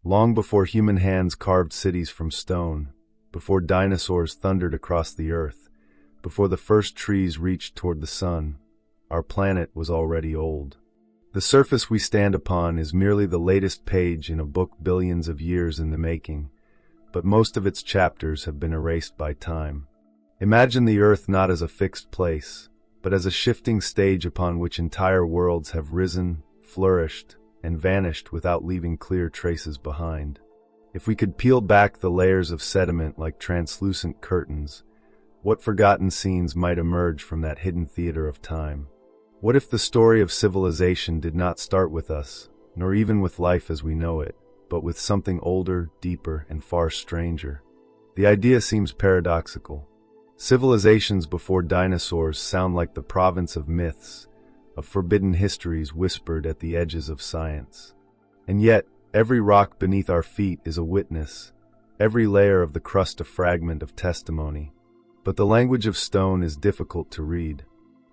long before human hands carved cities from stone, before dinosaurs thundered across the earth, before the first trees reached toward the sun, our planet was already old. The surface we stand upon is merely the latest page in a book billions of years in the making, but most of its chapters have been erased by time. Imagine the Earth not as a fixed place, but as a shifting stage upon which entire worlds have risen, flourished, and vanished without leaving clear traces behind. If we could peel back the layers of sediment like translucent curtains, what forgotten scenes might emerge from that hidden theater of time? What if the story of civilization did not start with us, nor even with life as we know it, but with something older, deeper, and far stranger? The idea seems paradoxical. Civilizations before dinosaurs sound like the province of myths, of forbidden histories whispered at the edges of science. And yet, every rock beneath our feet is a witness, every layer of the crust a fragment of testimony. But the language of stone is difficult to read.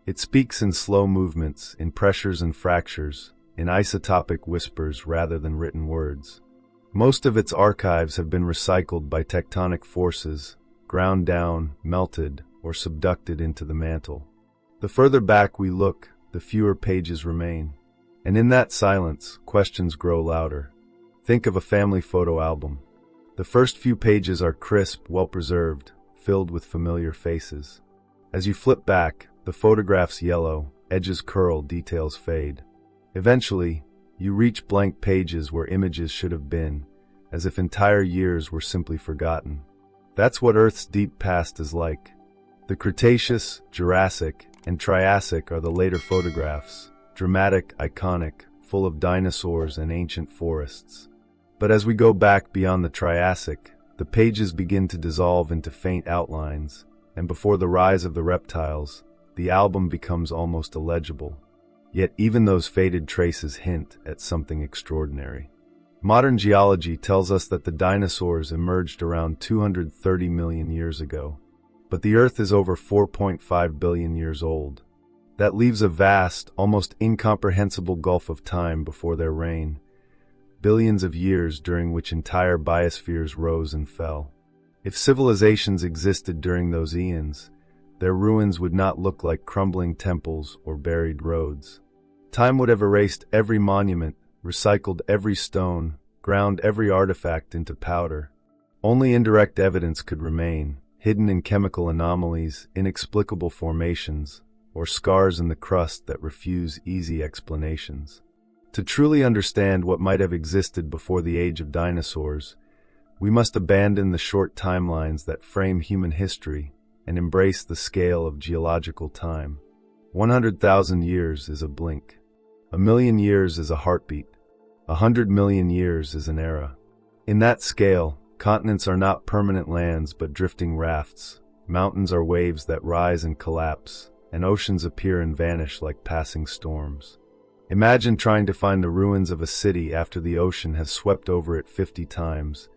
It speaks in slow movements, in pressures and fractures, in isotopic whispers rather than written words. Most of its archives have been recycled by tectonic forces, ground down, melted, or subducted into the mantle. The further back we look, the fewer pages remain. And in that silence, questions grow louder. Think of a family photo album. The first few pages are crisp, well-preserved, filled with familiar faces. As you flip back, the photograph's yellow, edges curl, details fade. Eventually, you reach blank pages where images should have been, as if entire years were simply forgotten. That's what Earth's deep past is like. The Cretaceous, Jurassic, and Triassic are the later photographs, dramatic, iconic, full of dinosaurs and ancient forests. But as we go back beyond the Triassic, the pages begin to dissolve into faint outlines, and before the rise of the reptiles, the album becomes almost illegible. Yet even those faded traces hint at something extraordinary. Modern geology tells us that the dinosaurs emerged around 230 million years ago, but the Earth is over 4.5 billion years old. That leaves a vast, almost incomprehensible gulf of time before their reign, billions of years during which entire biospheres rose and fell. If civilizations existed during those eons, their ruins would not look like crumbling temples or buried roads. Time would have erased every monument, recycled every stone, ground every artifact into powder. Only indirect evidence could remain, hidden in chemical anomalies, inexplicable formations, or scars in the crust that refuse easy explanations. To truly understand what might have existed before the age of dinosaurs, we must abandon the short timelines that frame human history and embrace the scale of geological time. 100,000 years is a blink. 1,000,000 years is a heartbeat. 100 million years is an era. In that scale, continents are not permanent lands but drifting rafts. Mountains are waves that rise and collapse, and oceans appear and vanish like passing storms. Imagine trying to find the ruins of a city after the ocean has swept over it 50 times.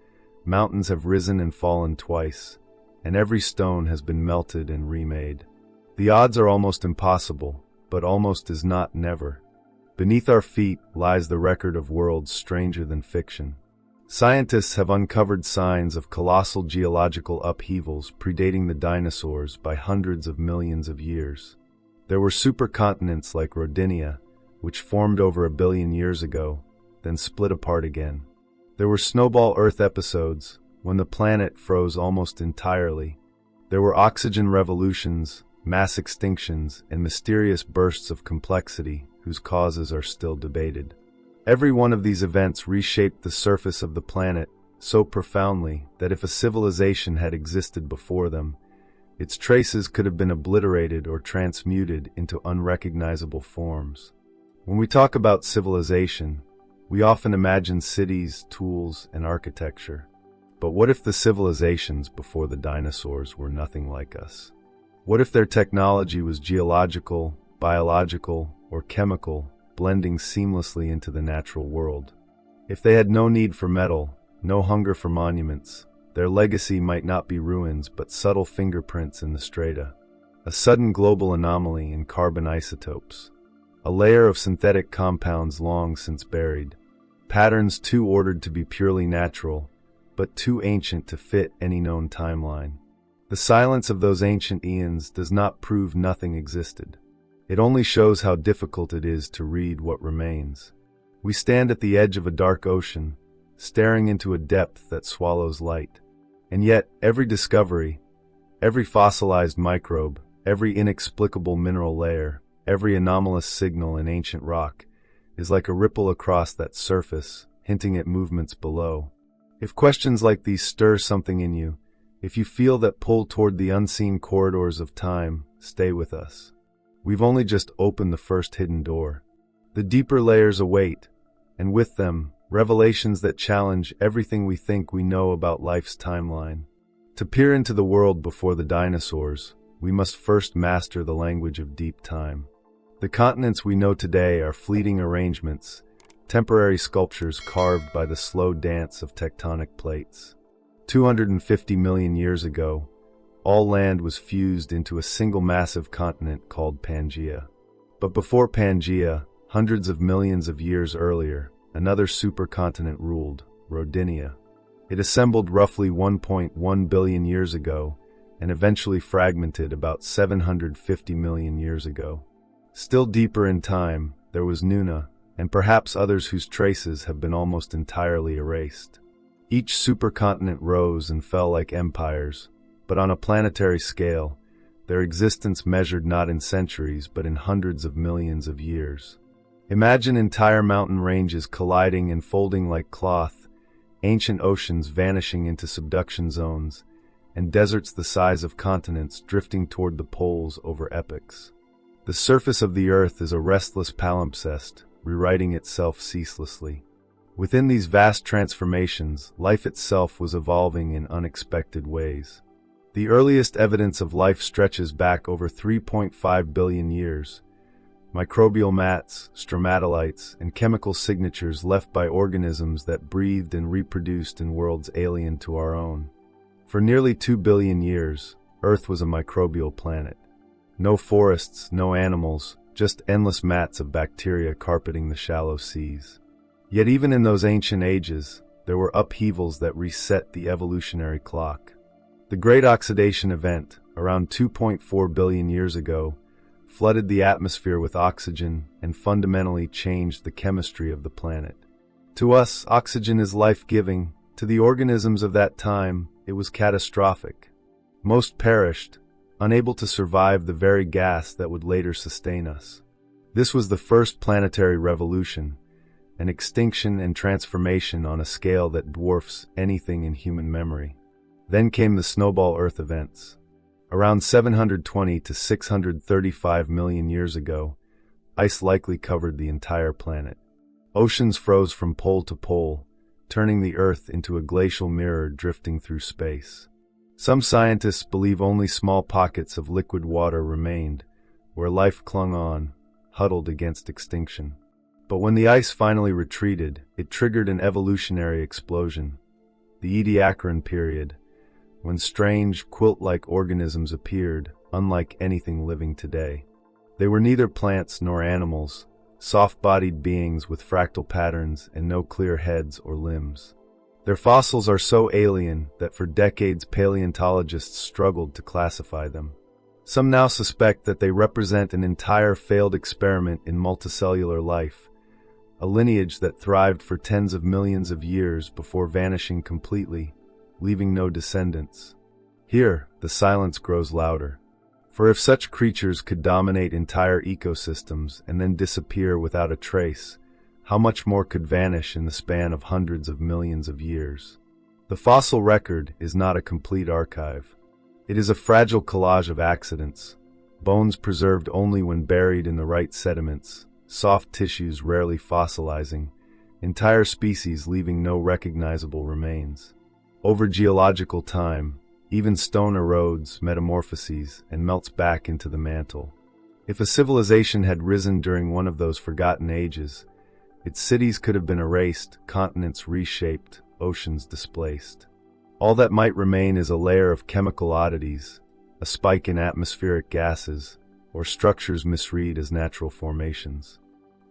Mountains have risen and fallen twice, and every stone has been melted and remade. The odds are almost impossible, but almost is not never. Beneath our feet lies the record of worlds stranger than fiction. Scientists have uncovered signs of colossal geological upheavals predating the dinosaurs by hundreds of millions of years. There were supercontinents like Rodinia, which formed over 1 billion years ago, then split apart again. There were snowball Earth episodes, when the planet froze almost entirely. There were oxygen revolutions, mass extinctions, and mysterious bursts of complexity whose causes are still debated. Every one of these events reshaped the surface of the planet so profoundly that if a civilization had existed before them, its traces could have been obliterated or transmuted into unrecognizable forms. When we talk about civilization, we often imagine cities, tools, and architecture. But what if the civilizations before the dinosaurs were nothing like us? What if their technology was geological, biological, or chemical, blending seamlessly into the natural world? If they had no need for metal, no hunger for monuments, their legacy might not be ruins but subtle fingerprints in the strata, a sudden global anomaly in carbon isotopes, a layer of synthetic compounds long since buried. patterns too ordered to be purely natural, but too ancient to fit any known timeline. The silence of those ancient eons does not prove nothing existed. It only shows how difficult it is to read what remains. We stand at the edge of a dark ocean, staring into a depth that swallows light. And yet, every discovery, every fossilized microbe, every inexplicable mineral layer, every anomalous signal in ancient rock, is like a ripple across that surface, hinting at movements below. If questions like these stir something in you, if you feel that pull toward the unseen corridors of time, stay with us. We've only just opened the first hidden door. The deeper layers await, and with them, revelations that challenge everything we think we know about life's timeline. To peer into the world before the dinosaurs, we must first master the language of deep time. The continents we know today are fleeting arrangements, temporary sculptures carved by the slow dance of tectonic plates. 250 million years ago, all land was fused into a single massive continent called Pangaea. But before Pangaea, hundreds of millions of years earlier, another supercontinent ruled, Rodinia. It assembled roughly 1.1 billion years ago and eventually fragmented about 750 million years ago. Still deeper in time, there was Nuna, and perhaps others whose traces have been almost entirely erased. Each supercontinent rose and fell like empires, but on a planetary scale, their existence measured not in centuries but in hundreds of millions of years. Imagine entire mountain ranges colliding and folding like cloth, ancient oceans vanishing into subduction zones, and deserts the size of continents drifting toward the poles over epochs. The surface of the Earth is a restless palimpsest, rewriting itself ceaselessly. Within these vast transformations, life itself was evolving in unexpected ways. The earliest evidence of life stretches back over 3.5 billion years. Microbial mats, stromatolites, and chemical signatures left by organisms that breathed and reproduced in worlds alien to our own. For nearly 2 billion years, Earth was a microbial planet. No forests, no animals, just endless mats of bacteria carpeting the shallow seas. Yet even in those ancient ages, there were upheavals that reset the evolutionary clock. The Great Oxidation Event, around 2.4 billion years ago, flooded the atmosphere with oxygen and fundamentally changed the chemistry of the planet. To us, oxygen is life-giving. To the organisms of that time, it was catastrophic. Most perished, unable to survive the very gas that would later sustain us. This was the first planetary revolution, an extinction and transformation on a scale that dwarfs anything in human memory. Then came the snowball Earth events. Around 720 to 635 million years ago, ice likely covered the entire planet. Oceans froze from pole to pole, turning the Earth into a glacial mirror drifting through space. Some scientists believe only small pockets of liquid water remained, where life clung on, huddled against extinction. But when the ice finally retreated, it triggered an evolutionary explosion, the Ediacaran period, when strange, quilt-like organisms appeared, unlike anything living today. They were neither plants nor animals, soft-bodied beings with fractal patterns and no clear heads or limbs. Their fossils are so alien that for decades paleontologists struggled to classify them. Some now suspect that they represent an entire failed experiment in multicellular life, a lineage that thrived for tens of millions of years before vanishing completely, leaving no descendants. Here, the silence grows louder. For if such creatures could dominate entire ecosystems and then disappear without a trace, how much more could vanish in the span of hundreds of millions of years? The fossil record is not a complete archive. It is a fragile collage of accidents, bones preserved only when buried in the right sediments, soft tissues rarely fossilizing, entire species leaving no recognizable remains. Over geological time, even stone erodes, metamorphoses, and melts back into the mantle. If a civilization had risen during one of those forgotten ages, its cities could have been erased, continents reshaped, oceans displaced. All that might remain is a layer of chemical oddities, a spike in atmospheric gases, or structures misread as natural formations.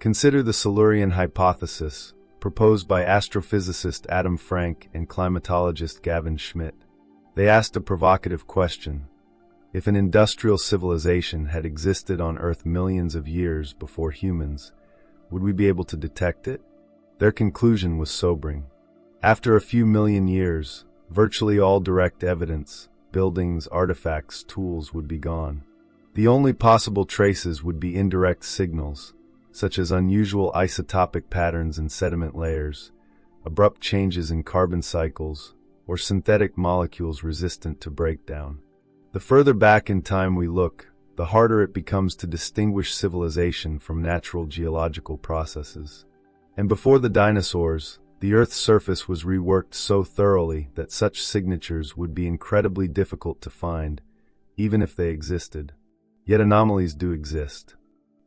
Consider the Silurian Hypothesis, proposed by astrophysicist Adam Frank and climatologist Gavin Schmidt. They asked a provocative question. If an industrial civilization had existed on Earth millions of years before humans, would we be able to detect it? Their conclusion was sobering. After a few million years, virtually all direct evidence, buildings, artifacts, tools would be gone. The only possible traces would be indirect signals, such as unusual isotopic patterns in sediment layers, abrupt changes in carbon cycles, or synthetic molecules resistant to breakdown. The further back in time we look, the harder it becomes to distinguish civilization from natural geological processes. And before the dinosaurs, the Earth's surface was reworked so thoroughly that such signatures would be incredibly difficult to find, even if they existed. Yet anomalies do exist.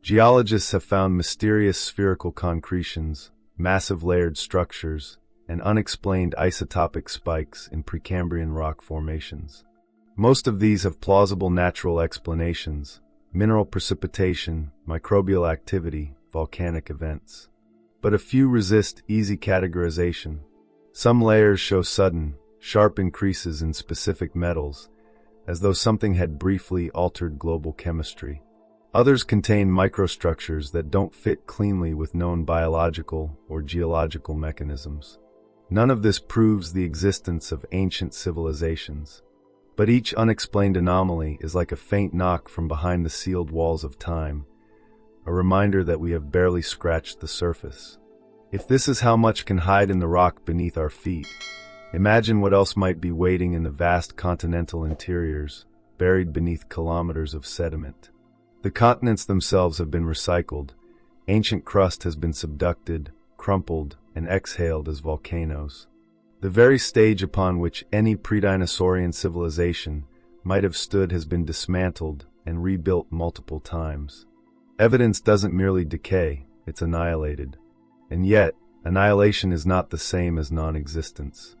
Geologists have found mysterious spherical concretions, massive layered structures, and unexplained isotopic spikes in Precambrian rock formations. Most of these have plausible natural explanations: mineral precipitation, microbial activity, volcanic events. But a few resist easy categorization. Some layers show sudden, sharp increases in specific metals, as though something had briefly altered global chemistry. Others contain microstructures that don't fit cleanly with known biological or geological mechanisms. None of this proves the existence of ancient civilizations. But each unexplained anomaly is like a faint knock from behind the sealed walls of time, a reminder that we have barely scratched the surface. If this is how much can hide in the rock beneath our feet, imagine what else might be waiting in the vast continental interiors, buried beneath kilometers of sediment. The continents themselves have been recycled. Ancient crust has been subducted, crumpled, and exhaled as volcanoes. The very stage upon which any pre-dinosaurian civilization might have stood has been dismantled and rebuilt multiple times. Evidence doesn't merely decay, it's annihilated. And yet, annihilation is not the same as non-existence.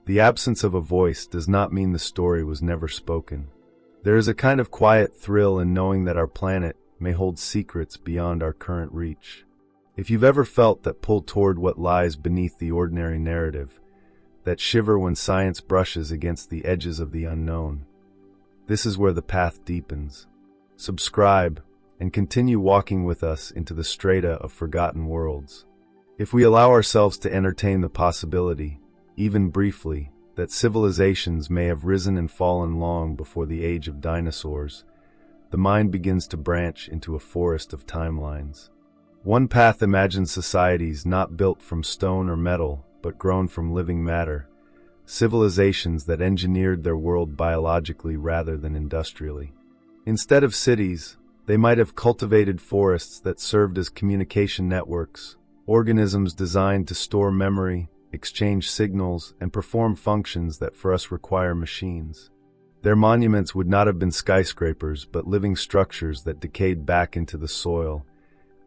The absence of a voice does not mean the story was never spoken. There is a kind of quiet thrill in knowing that our planet may hold secrets beyond our current reach. If you've ever felt that pull toward what lies beneath the ordinary narrative, that shiver when science brushes against the edges of the unknown, this is where the path deepens. Subscribe and continue walking with us into the strata of forgotten worlds. If we allow ourselves to entertain the possibility, even briefly, that civilizations may have risen and fallen long before the age of dinosaurs, the mind begins to branch into a forest of timelines. One path imagines societies not built from stone or metal, but grown from living matter, civilizations that engineered their world biologically rather than industrially. Instead of cities, they might have cultivated forests that served as communication networks, organisms designed to store memory, exchange signals, and perform functions that for us require machines. Their monuments would not have been skyscrapers, but living structures that decayed back into the soil,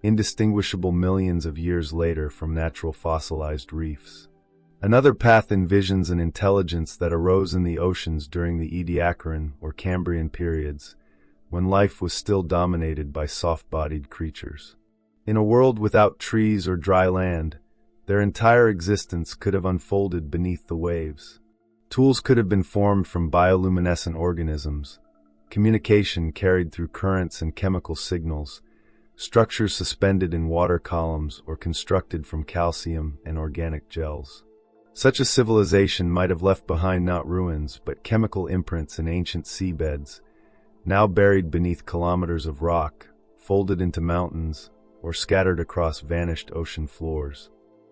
indistinguishable millions of years later from natural fossilized reefs. Another path envisions an intelligence that arose in the oceans during the Ediacaran or Cambrian periods, when life was still dominated by soft-bodied creatures. In a world without trees or dry land, their entire existence could have unfolded beneath the waves. Tools could have been formed from bioluminescent organisms, communication carried through currents and chemical signals, structures suspended in water columns or constructed from calcium and organic gels. Such a civilization might have left behind not ruins, but chemical imprints in ancient seabeds, now buried beneath kilometers of rock, folded into mountains, or scattered across vanished ocean floors.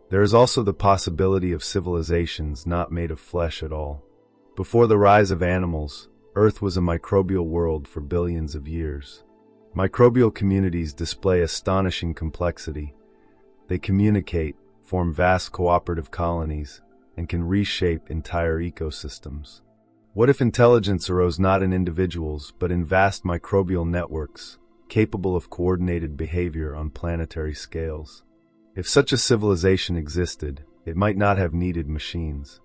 There is also the possibility of civilizations not made of flesh at all. Before the rise of animals, Earth was a microbial world for billions of years. Microbial communities display astonishing complexity. They communicate, form vast cooperative colonies, and can reshape entire ecosystems. What if intelligence arose not in individuals, but in vast microbial networks, capable of coordinated behavior on planetary scales? If such a civilization existed, it might not have needed machines.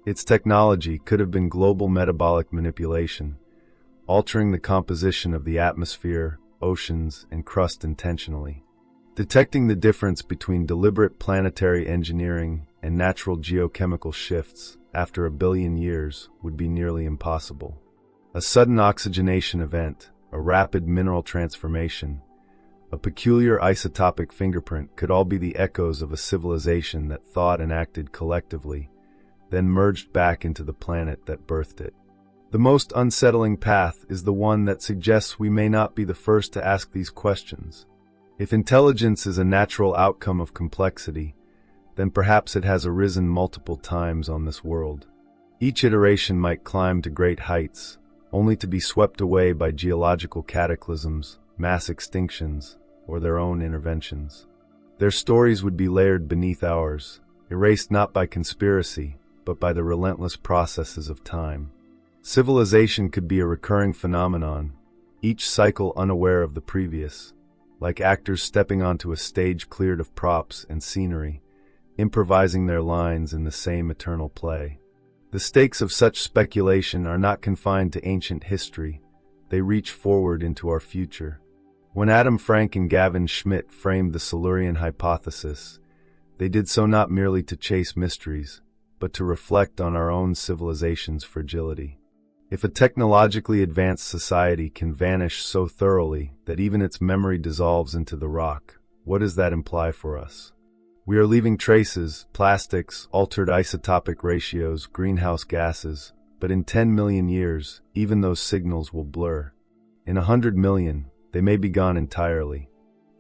Its technology could have been global metabolic manipulation, altering the composition of the atmosphere, oceans, and crust intentionally. Detecting the difference between deliberate planetary engineering and natural geochemical shifts after a billion years would be nearly impossible. A sudden oxygenation event, a rapid mineral transformation, a peculiar isotopic fingerprint could all be the echoes of a civilization that thought and acted collectively, then merged back into the planet that birthed it. The most unsettling path is the one that suggests we may not be the first to ask these questions. If intelligence is a natural outcome of complexity, then perhaps it has arisen multiple times on this world. Each iteration might climb to great heights, only to be swept away by geological cataclysms, mass extinctions, or their own interventions. Their stories would be layered beneath ours, erased not by conspiracy, but by the relentless processes of time. Civilization could be a recurring phenomenon, each cycle unaware of the previous, like actors stepping onto a stage cleared of props and scenery, improvising their lines in the same eternal play. The stakes of such speculation are not confined to ancient history, they reach forward into our future. When Adam Frank and Gavin Schmidt framed the Silurian Hypothesis, they did so not merely to chase mysteries, but to reflect on our own civilization's fragility. If a technologically advanced society can vanish so thoroughly that even its memory dissolves into the rock, what does that imply for us? We are leaving traces, plastics, altered isotopic ratios, greenhouse gases, but in 10 million years, even those signals will blur. In 100 million, they may be gone entirely.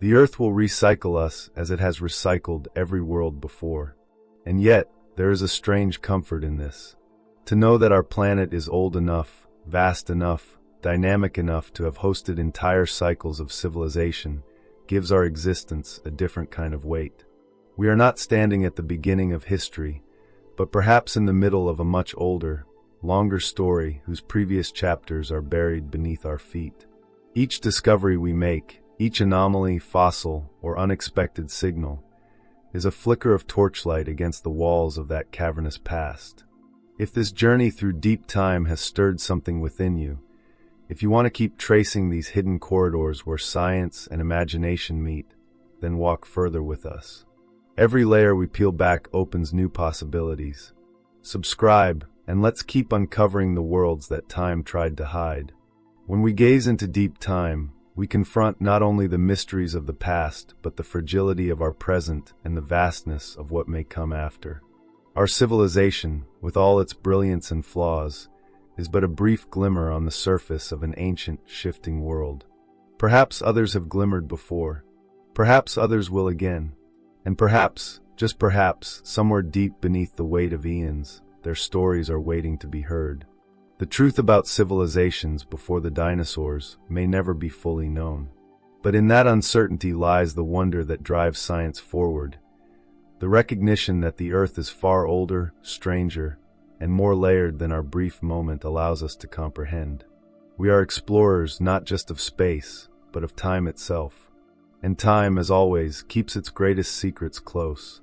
The Earth will recycle us as it has recycled every world before. And yet, there is a strange comfort in this. To know that our planet is old enough, vast enough, dynamic enough to have hosted entire cycles of civilization gives our existence a different kind of weight. We are not standing at the beginning of history, but perhaps in the middle of a much older, longer story whose previous chapters are buried beneath our feet. Each discovery we make, each anomaly, fossil, or unexpected signal, is a flicker of torchlight against the walls of that cavernous past. If this journey through deep time has stirred something within you, if you want to keep tracing these hidden corridors where science and imagination meet, then walk further with us. Every layer we peel back opens new possibilities. Subscribe, and let's keep uncovering the worlds that time tried to hide. When we gaze into deep time, we confront not only the mysteries of the past, but the fragility of our present and the vastness of what may come after. Our civilization, with all its brilliance and flaws, is but a brief glimmer on the surface of an ancient, shifting world. Perhaps others have glimmered before. Perhaps others will again. And perhaps, just perhaps, somewhere deep beneath the weight of eons, their stories are waiting to be heard. The truth about civilizations before the dinosaurs may never be fully known. But in that uncertainty lies the wonder that drives science forward. The recognition that the Earth is far older, stranger, and more layered than our brief moment allows us to comprehend. We are explorers not just of space, but of time itself. And time, as always, keeps its greatest secrets close.